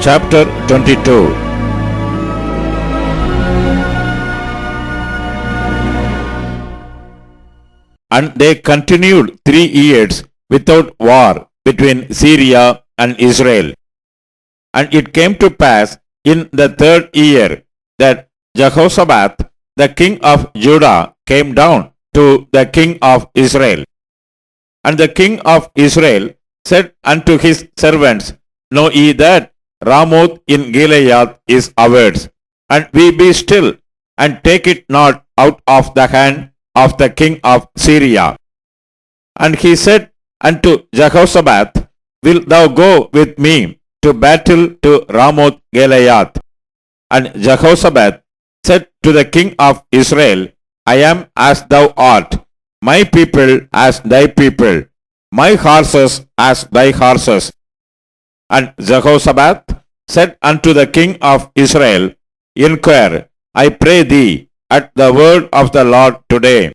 Chapter 22. And they continued 3 years without war between Syria and Israel. And it came to pass in the 3rd year that Jehoshaphat, the king of Judah, came down to the king of Israel. And the king of Israel said unto his servants, Know ye that Ramoth in Gilead is ours, and we be still, and take it not out of the hand of the king of Syria. And he said unto Jehoshaphat, Wilt thou go with me to battle to Ramoth Gilead? And Jehoshaphat said to the king of Israel, I am as thou art, my people as thy people, my horses as thy horses. And Jehoshaphat said unto the king of Israel, Inquire, I pray thee, at the word of the Lord today.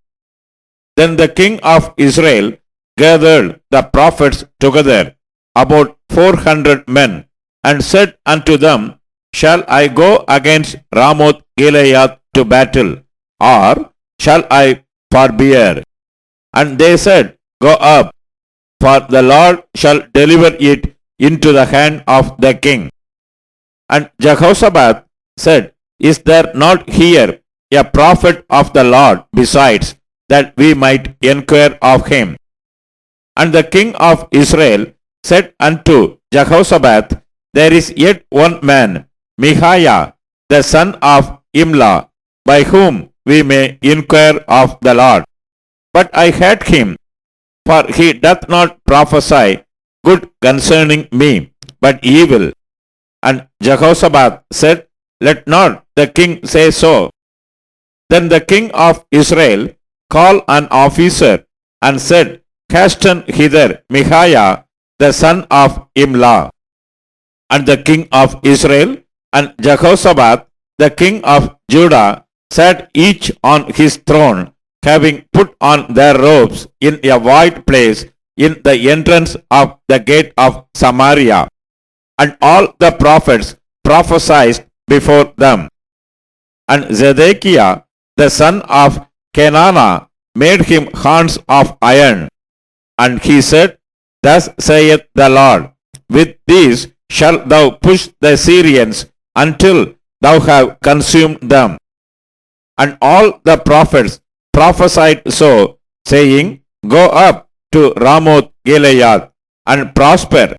Then the king of Israel gathered the prophets together, about 400 men, and said unto them, Shall I go against Ramoth Gilead to battle, or shall I forbear? And they said, Go up, for the Lord shall deliver it into the hand of the king. And Jehoshaphat said, Is there not here a prophet of the Lord besides, that we might inquire of him? And the king of Israel said unto Jehoshaphat, There is yet one man, Micaiah, the son of Imlah, by whom we may inquire of the Lord. But I hate him, for he doth not prophesy good concerning me, but evil. And Jehoshaphat said, Let not the king say so. Then the king of Israel called an officer and said, Hasten hither Micaiah, the son of Imlah. And the king of Israel and Jehoshaphat, the king of Judah, sat each on his throne, having put on their robes in a wide place in the entrance of the gate of Samaria. And all the prophets prophesied before them. And Zedekiah, the son of Kenana, made him horns of iron. And he said, Thus saith the Lord, With these shalt thou push the Syrians until thou have consumed them. And all the prophets prophesied so, saying, Go up to Ramoth Gilead, and prosper,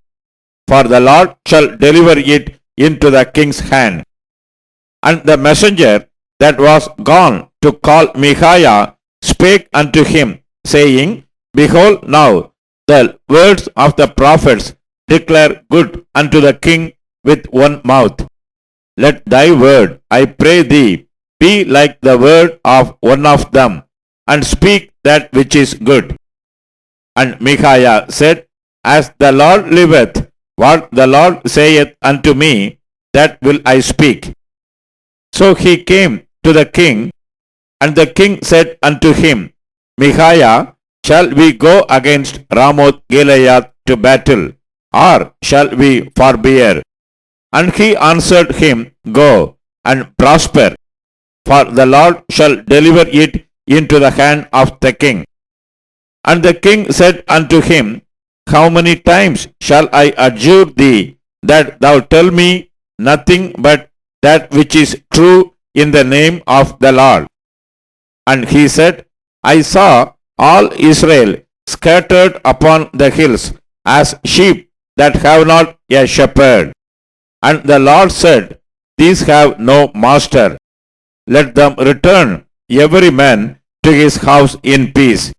for the Lord shall deliver it into the king's hand. And the messenger that was gone to call Micaiah spake unto him, saying, Behold now, the words of the prophets declare good unto the king with one mouth. Let thy word, I pray thee, be like the word of one of them, and speak that which is good. And Micaiah said, As the Lord liveth, what the Lord saith unto me, that will I speak. So he came to the king, and the king said unto him, Micaiah, shall we go against Ramoth Gilead to battle, or shall we forbear? And he answered him, Go, and prosper, for the Lord shall deliver it into the hand of the king. And the king said unto him, How many times shall I adjure thee, that thou tell me nothing but that which is true in the name of the Lord? And he said, I saw all Israel scattered upon the hills as sheep that have not a shepherd. And the Lord said, These have no master. Let them return every man to his house in peace.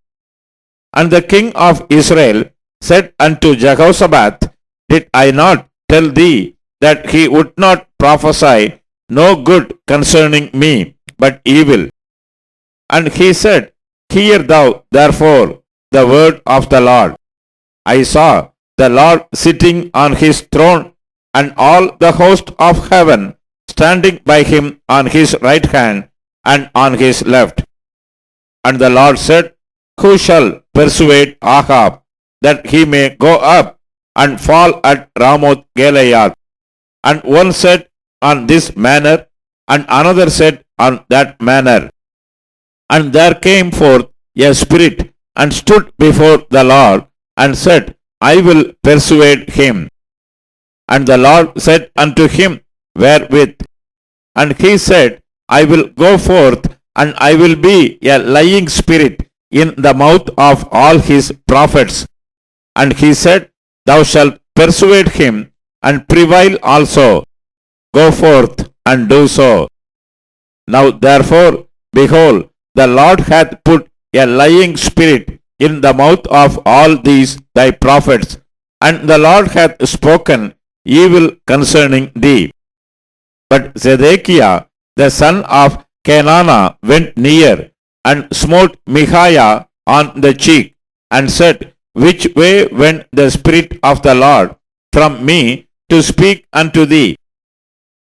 And the king of Israel said unto Jehoshaphat, Did I not tell thee that he would not prophesy no good concerning me, but evil? And he said, Hear thou therefore the word of the Lord. I saw the Lord sitting on his throne, and all the host of heaven standing by him on his right hand and on his left. And the Lord said, Who shall persuade Ahab, that he may go up and fall at Ramoth Gilead? And one said on this manner, and another said on that manner. And there came forth a spirit, and stood before the Lord, and said, I will persuade him. And the Lord said unto him, Wherewith? And he said, I will go forth, and I will be a lying spirit in the mouth of all his prophets. And he said, Thou shalt persuade him, and prevail also. Go forth and do so. Now therefore, behold, the Lord hath put a lying spirit in the mouth of all these thy prophets, and the Lord hath spoken evil concerning thee. But Zedekiah the son of Kenana went near, and smote Micaiah on the cheek, and said, Which way went the Spirit of the Lord from me to speak unto thee?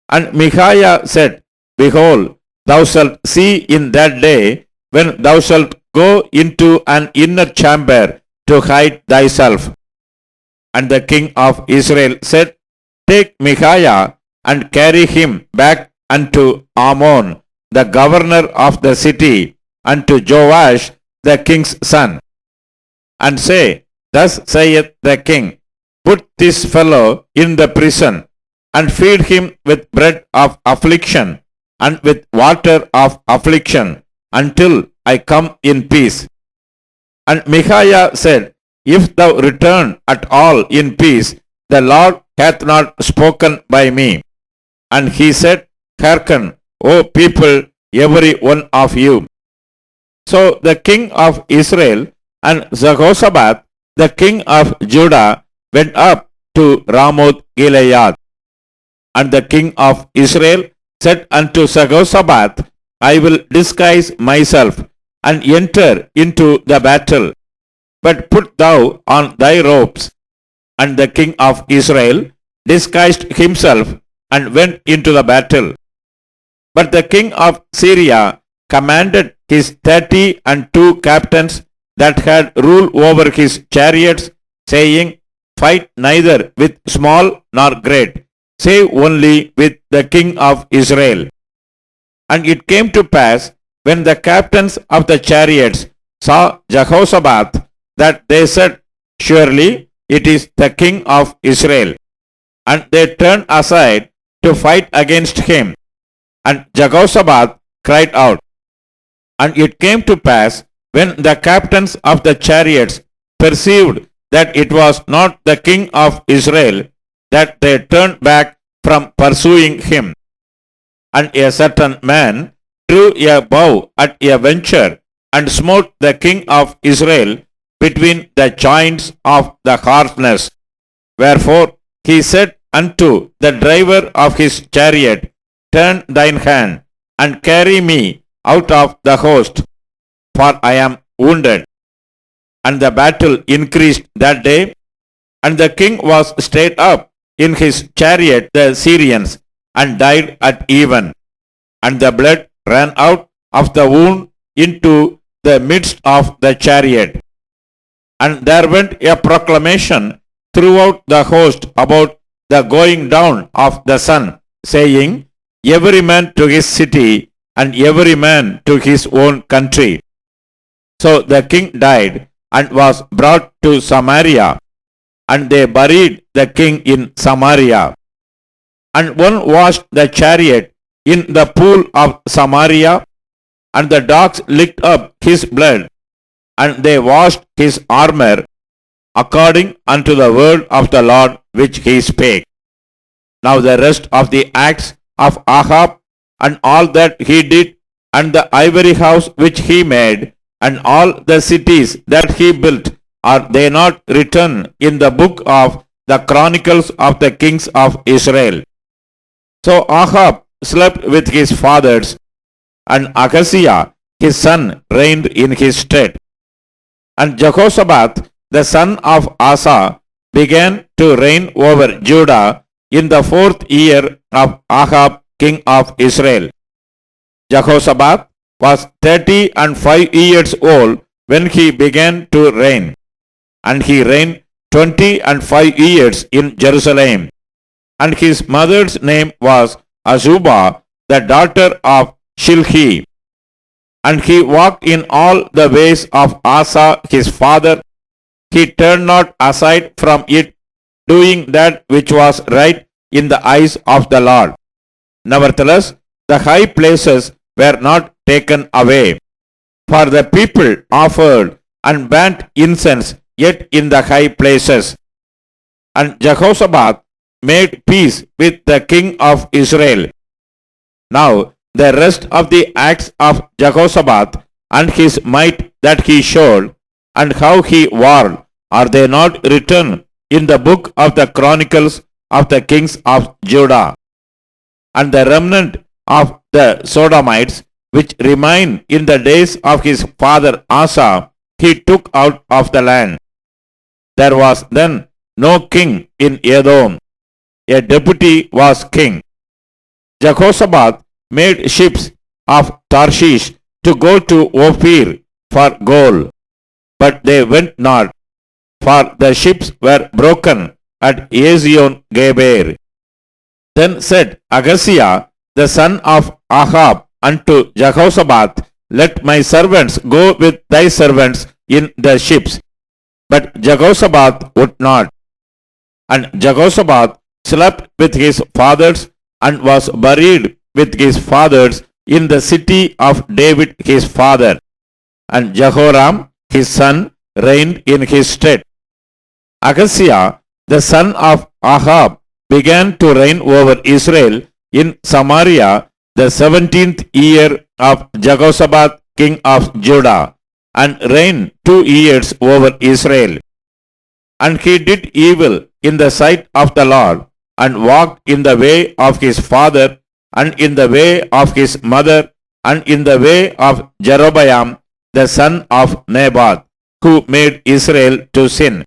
And Micaiah said, Behold, thou shalt see in that day, when thou shalt go into an inner chamber to hide thyself. And the king of Israel said, Take Micaiah, and carry him back unto Amon, the governor of the city, and to Joash the king's son, and say, Thus saith the king, Put this fellow in the prison, and feed him with bread of affliction, and with water of affliction, until I come in peace. And Micaiah said, If thou return at all in peace, the Lord hath not spoken by me. And he said, Hearken, O people, every one of you. So the king of Israel and Jehoshaphat, the king of Judah, went up to Ramoth Gilead. And the king of Israel said unto Jehoshaphat, I will disguise myself, and enter into the battle. But put thou on thy robes. And the king of Israel disguised himself, and went into the battle. But the king of Syria commanded his 32 captains that had rule over his chariots, saying, Fight neither with small nor great, save only with the king of Israel. And it came to pass, when the captains of the chariots saw Jehoshaphat, that they said, Surely it is the king of Israel. And they turned aside to fight against him. And Jehoshaphat cried out. And it came to pass, when the captains of the chariots perceived that it was not the king of Israel, that they turned back from pursuing him. And a certain man drew a bow at a venture, and smote the king of Israel between the joints of the harness. Wherefore he said unto the driver of his chariot, Turn thine hand, and carry me out of the host, for I am wounded. And the battle increased that day, and the king was stayed up in his chariot the Syrians, and died at even. And the blood ran out of the wound into the midst of the chariot. And there went a proclamation throughout the host about the going down of the sun, saying, Every man to his city, and every man to his own country. So the king died, and was brought to Samaria, and they buried the king in Samaria. And one washed the chariot in the pool of Samaria, and the dogs licked up his blood, and they washed his armor, according unto the word of the Lord which he spake. Now the rest of the acts of Ahab, and all that he did, and the ivory house which he made, and all the cities that he built, are they not written in the book of the Chronicles of the kings of Israel? So Ahab slept with his fathers, and Ahaziah his son reigned in his stead. And Jehoshaphat the son of Asa began to reign over Judah in the 4th year of Ahab king of Israel. Jehoshaphat was 35 years old when he began to reign, and he reigned 25 years in Jerusalem. and his mother's name was Azubah, the daughter of Shilhi. And he walked in all the ways of Asa his father. He turned not aside from it, doing that which was right in the eyes of the Lord. Nevertheless, the high places were not taken away, for the people offered and burnt incense yet in the high places. And Jehoshaphat made peace with the king of Israel. Now the rest of the acts of Jehoshaphat and his might that he showed, and how he warred, are they not written in the book of the Chronicles of the kings of Judah? And the remnant of the Sodomites, which remained in the days of his father Asa, he took out of the land. There was then no king in Edom. A deputy was king. Jehoshaphat made ships of Tarshish to go to Ophir for gold, but they went not, for the ships were broken at Ezion Geber. Then said Ahaziah, the son of Ahab, unto Jehoshaphat, Let my servants go with thy servants in the ships. But Jehoshaphat would not. And Jehoshaphat slept with his fathers, and was buried with his fathers in the city of David his father. And Jehoram his son reigned in his stead. Ahaziah, the son of Ahab, began to reign over Israel in Samaria the 17th year of Jehoshaphat king of Judah, and reigned 2 years over Israel. And he did evil in the sight of the Lord, and walked in the way of his father, and in the way of his mother, and in the way of Jeroboam the son of Nebat, who made Israel to sin.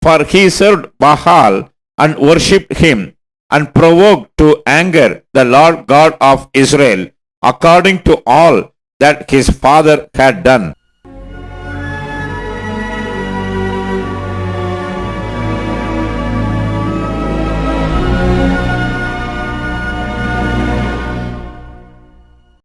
For he served Baal, and worshipped him, and provoked to anger the Lord God of Israel, according to all that his father had done.